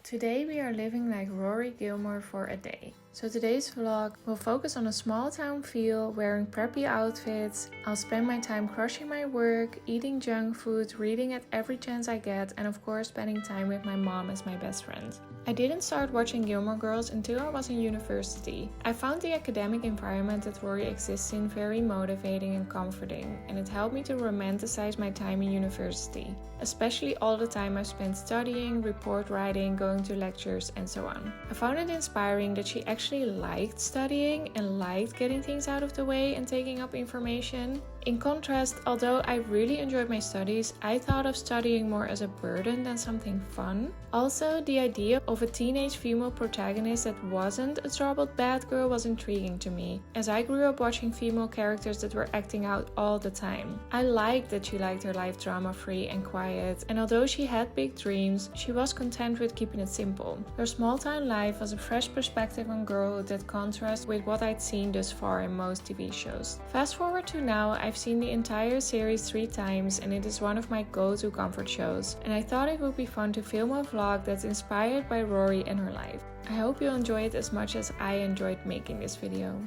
Today we are living like Rory Gilmore for a day. So today's vlog will focus on a small town feel, wearing preppy outfits. I'll spend my time crushing my work, eating junk food, reading at every chance I get, and of course spending time with my mom as my best friend. I didn't start watching Gilmore Girls until I was in university. I found the academic environment that Rory exists in very motivating and comforting, and it helped me to romanticize my time in university, especially all the time I spent studying, report writing, going to lectures, and so on. I found it inspiring that she actually liked studying and liked getting things out of the way and taking up information. In contrast, although I really enjoyed my studies, I thought of studying more as a burden than something fun. Also, the idea of a teenage female protagonist that wasn't a troubled bad girl was intriguing to me, as I grew up watching female characters that were acting out all the time. I liked that she liked her life drama-free and quiet, and although she had big dreams, she was content with keeping it simple. Her small-town life was a fresh perspective on girlhood that contrasts with what I'd seen thus far in most TV shows. Fast forward to now, I've seen the entire series 3 times, and it is one of my go-to comfort shows, and I thought it would be fun to film a vlog that's inspired by Rory and her life. I hope you'll enjoy it as much as I enjoyed making this video.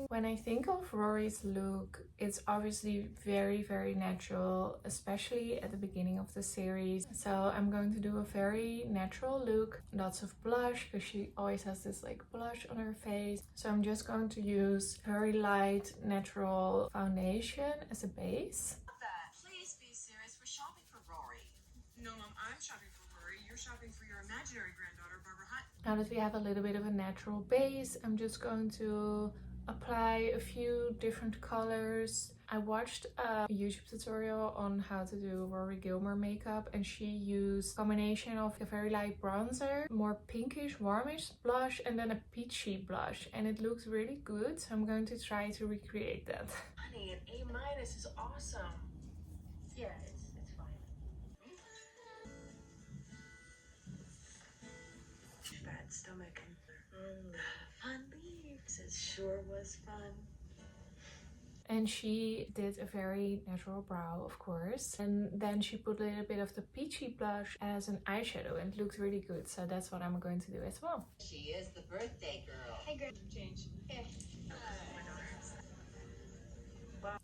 When I think of Rory's look, it's obviously very natural, especially at the beginning of the series. So I'm going to do a very natural look, lots of blush, because she always has this like blush on her face. So I'm just going to use very light natural foundation as a base. Please be serious. We're shopping for Rory. No, Mom, I'm shopping for Rory. You're shopping for your imaginary granddaughter, Barbara Hunt. Now that we have a little bit of a natural base, I'm just going to apply a few different colors. I watched a YouTube tutorial on how to do Rory Gilmore makeup, and she used a combination of a very light bronzer, more pinkish warmish blush, and then a peachy blush, and it looks really good. So I'm going to try to recreate that. Honey, an A- is awesome. Yeah, it's fine. Bad stomach. Fun leaves. It sure was fun. And she did a very natural brow, of course. And then she put a little bit of the peachy blush as an eyeshadow, and it looked really good. So that's what I'm going to do as well. She is the birthday girl. Hey, girl. Change. Yeah.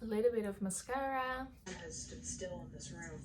A little bit of mascara. Has stood still in this room.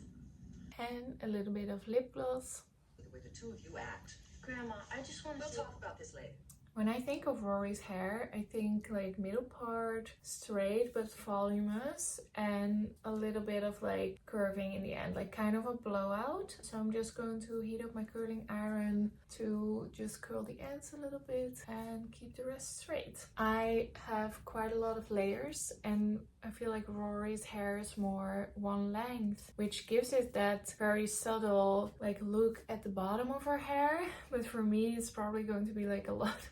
And a little bit of lip gloss. The way the two of you act. Grandma, I just want to We'll see. talk about this later. When I think of Rory's hair, I think like middle part, straight but voluminous, and a little bit of like curving in the end, like kind of a blowout. So I'm just going to heat up my curling iron to just curl the ends a little bit and keep the rest straight. I have quite a lot of layers, and I feel like Rory's hair is more one length, which gives it that very subtle like look at the bottom of her hair. But for me, it's probably going to be like a lot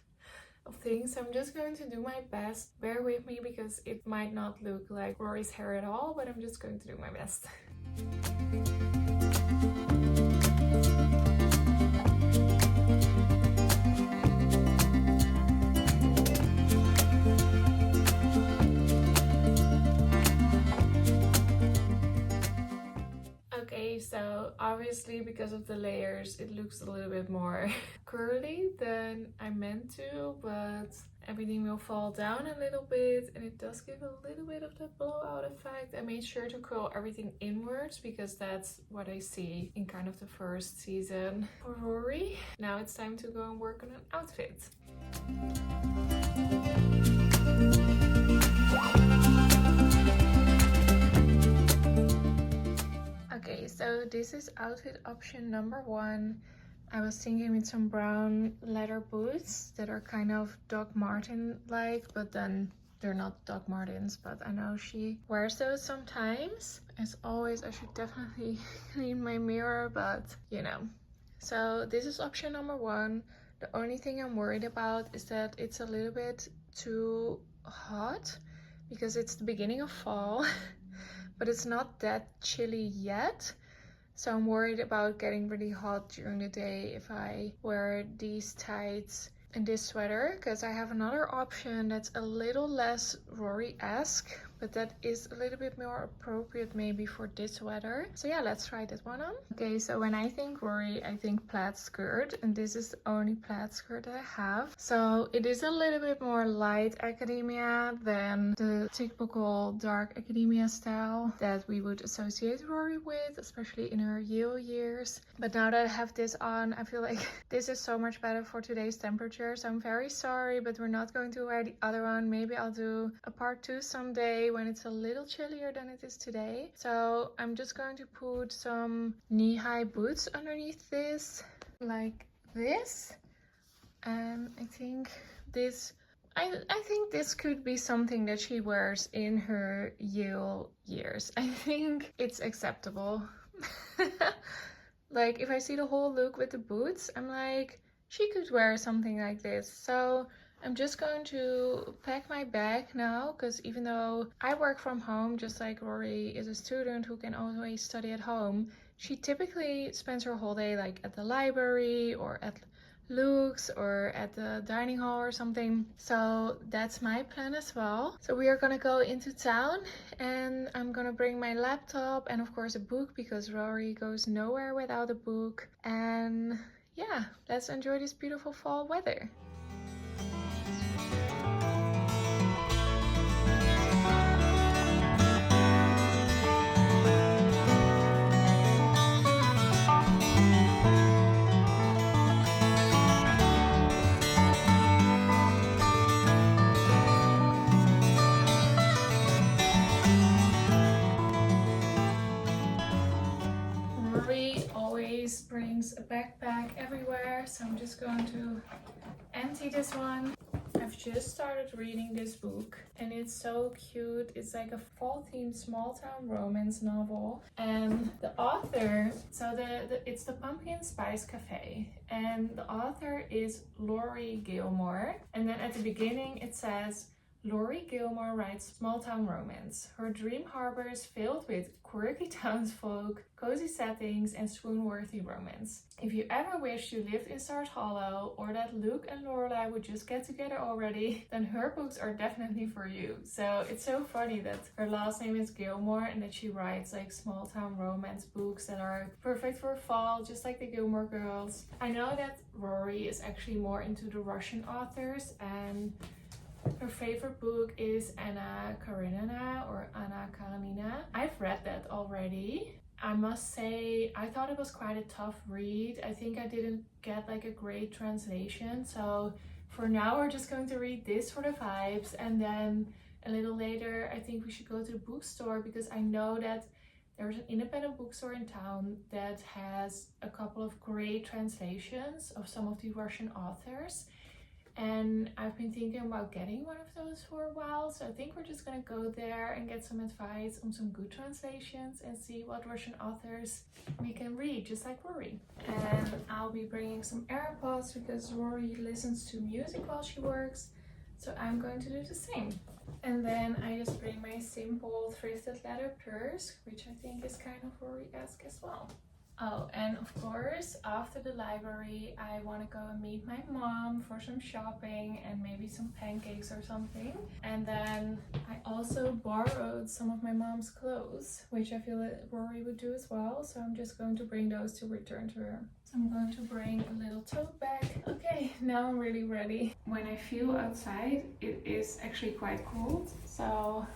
of things. So I'm just going to do my best. Bear with me because it might not look like Rory's hair at all, but I'm just going to do my best. Okay, so obviously because of the layers it looks a little bit more curly than I meant to, but everything will fall down a little bit, and it does give a little bit of the blowout effect. I made sure to curl everything inwards because that's what I see in kind of the first season for Rory. Now it's time to go and work on an outfit. So this is outfit option number 1. I was thinking with some brown leather boots that are kind of Doc Martin like, but then they're not Doc Martens, but I know she wears those sometimes. As always, I should definitely clean my mirror, but you know. So this is option number 1. The only thing I'm worried about is that it's a little bit too hot because it's the beginning of fall, but it's not that chilly yet. So I'm worried about getting really hot during the day if I wear these tights and this sweater, because I have another option that's a little less Rory-esque, but that is a little bit more appropriate maybe for this weather. So yeah, let's try that one on. Okay, so when I think Rory, I think plaid skirt, and this is the only plaid skirt that I have. So it is a little bit more light academia than the typical dark academia style that we would associate Rory with, especially in her Yale years. But now that I have this on, I feel like this is so much better for today's temperature. So I'm very sorry, but we're not going to wear the other one. Maybe I'll do a part 2 someday when it's a little chillier than it is today. So I'm just going to put some knee-high boots underneath this, like this. And I think this, I think this could be something that she wears in her Yale years. I think it's acceptable. Like if I see the whole look with the boots, I'm like, she could wear something like this. So I'm just going to pack my bag now, because even though I work from home, just like Rory is a student who can always study at home, she typically spends her whole day like at the library or at Luke's or at the dining hall or something. So that's my plan as well. So we are gonna go into town and I'm gonna bring my laptop and of course a book, because Rory goes nowhere without a book. And yeah, let's enjoy this beautiful fall weather. Rory always brings a backpack everywhere, so I'm just going to empty this one. I've just started reading this book and it's so cute. It's like a fall themed small town romance novel, and the author, so it's the Pumpkin Spice Cafe, and the author is Rory Gilmore. And then at the beginning it says, Rory Gilmore writes small town romance. Her dream harbor is filled with quirky townsfolk, cozy settings, and swoon-worthy romance. If you ever wished you lived in Stars Hollow, or that Luke and Lorelai would just get together already, then her books are definitely for you. So it's so funny that her last name is Gilmore and that she writes like small town romance books that are perfect for fall, just like the Gilmore Girls. I know that Rory is actually more into the Russian authors, and her favorite book is Anna Karenina or Anna Karenina. I've read that already. I must say, I thought it was quite a tough read. I think I didn't get like a great translation. So for now, we're just going to read this for the vibes. And then a little later, I think we should go to the bookstore, because I know that there's an independent bookstore in town that has a couple of great translations of some of the Russian authors. And I've been thinking about getting one of those for a while, so I think we're just gonna go there and get some advice on some good translations and see what Russian authors we can read, just like Rory. And I'll be bringing some AirPods because Rory listens to music while she works, so I'm going to do the same. And then I just bring my simple thrifted leather purse, which I think is kind of Rory-esque as well. Oh, and of course, after the library, I want to go and meet my mom for some shopping and maybe some pancakes or something. And then I also borrowed some of my mom's clothes, which I feel that Rory would do as well. So I'm just going to bring those to return to her. So I'm going to bring a little tote bag. Okay, now I'm really ready. When I feel outside, it is actually quite cold. So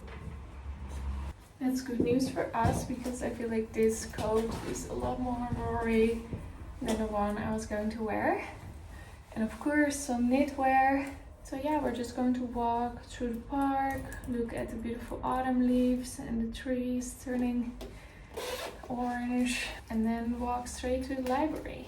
that's good news for us, because I feel like this coat is a lot more Rory than the one I was going to wear. And of course some knitwear. So yeah, we're just going to walk through the park, look at the beautiful autumn leaves and the trees turning orange, and then walk straight to the library.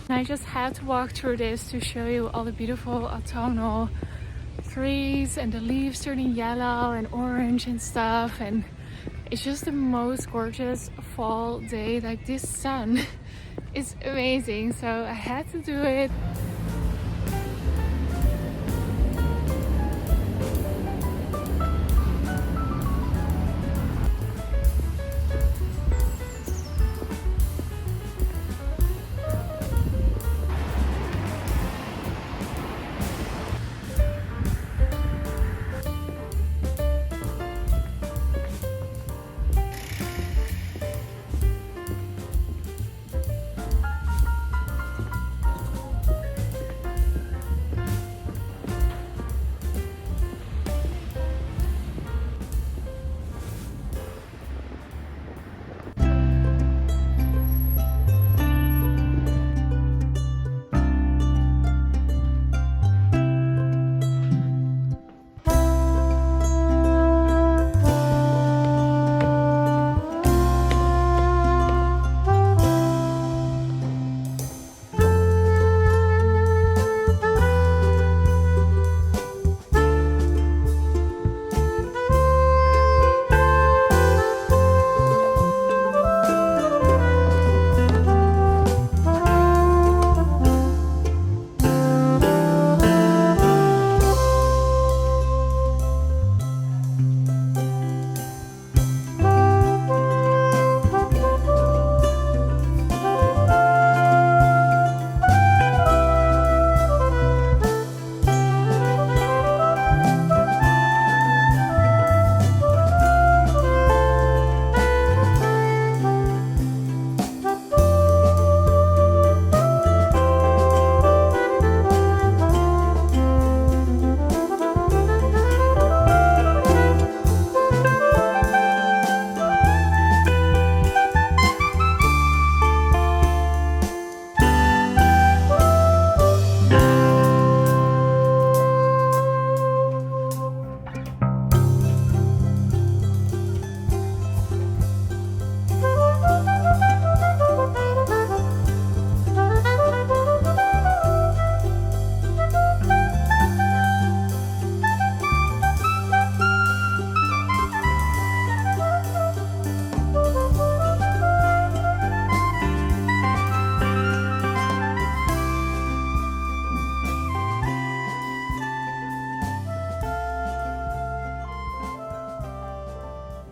I just had to walk through this to show you all the beautiful autumnal trees and the leaves turning yellow and orange and stuff, and it's just the most gorgeous fall day. Like, this sun is amazing, so I had to do it.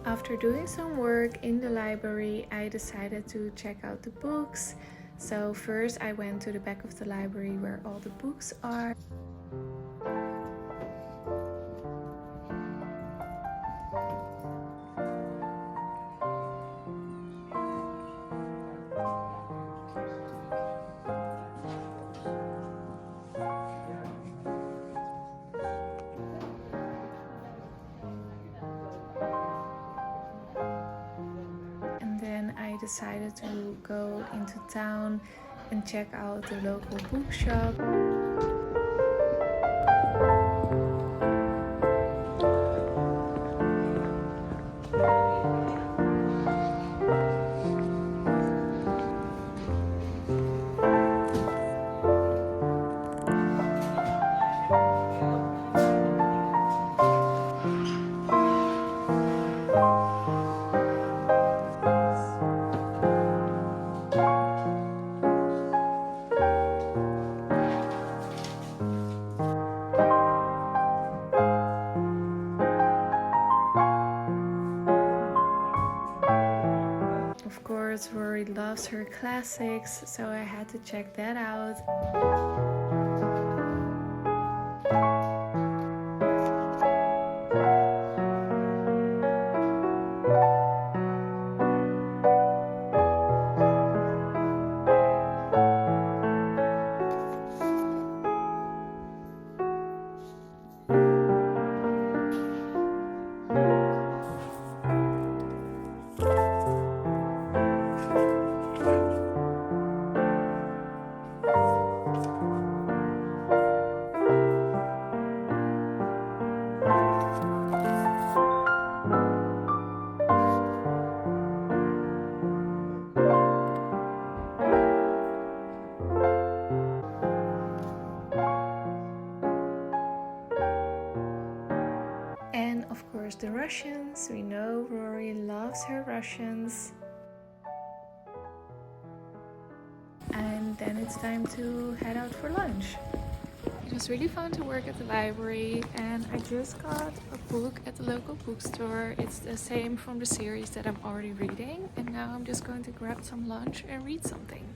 After doing some work in the library, I decided to check out the books. So first I went to the back of the library where all the books are. I decided to go into town and check out the local bookshop. Of course, Rory loves her classics, so I had to check that out. And of course the Russians, we know Rory loves her Russians. And then it's time to head out for lunch. It was really fun to work at the library, and I just got a book at the local bookstore. It's the same from the series that I'm already reading, and now I'm just going to grab some lunch and read something.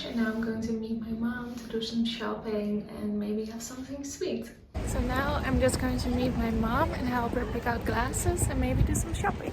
And now I'm going to meet my mom to do some shopping and maybe have something sweet. So now I'm just going to meet my mom and help her pick out glasses and maybe do some shopping.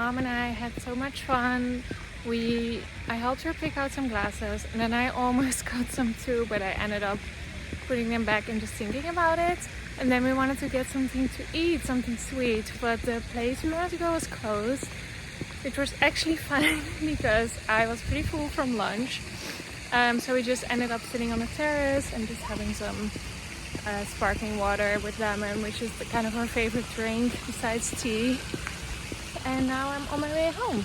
mom and I had so much fun. I helped her pick out some glasses, and then I almost got some too, but I ended up putting them back and just thinking about it. And then we wanted to get something to eat, something sweet, but the place we wanted to go was closed, which was actually fine because I was pretty full from lunch. So we just ended up sitting on the terrace and just having some sparkling water with lemon, which is kind of our favorite drink besides tea. And now I'm on my way home.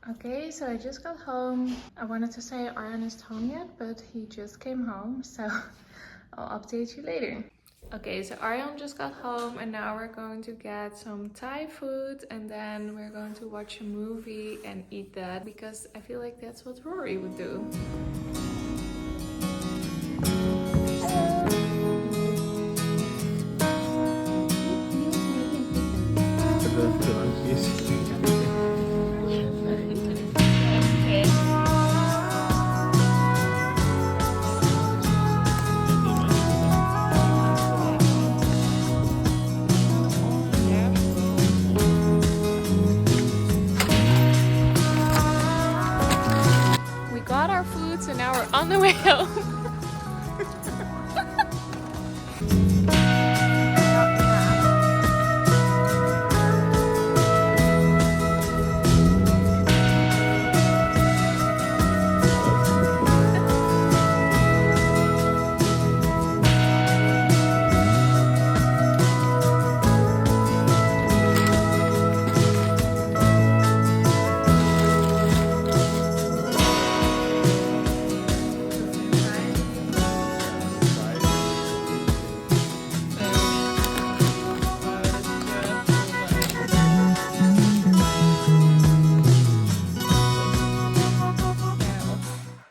Okay, so I just got home. I wanted to say Aryan isn't home yet, but he just came home, so I'll update you later. Okay, so Aryan just got home and now we're going to get some Thai food and then we're going to watch a movie and eat that because I feel like that's what Rory would do. So now we're on the way home.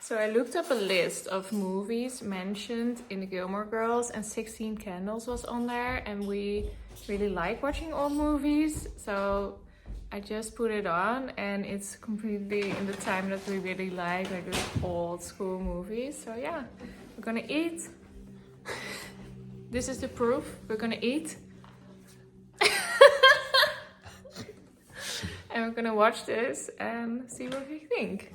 So I looked up a list of movies mentioned in the Gilmore Girls and 16 Candles was on there, and we really like watching old movies, so I just put it on and it's completely in the time that we really like those old school movies. So yeah, we're gonna eat. This is the proof. We're gonna eat. And we're gonna watch this and see what we think.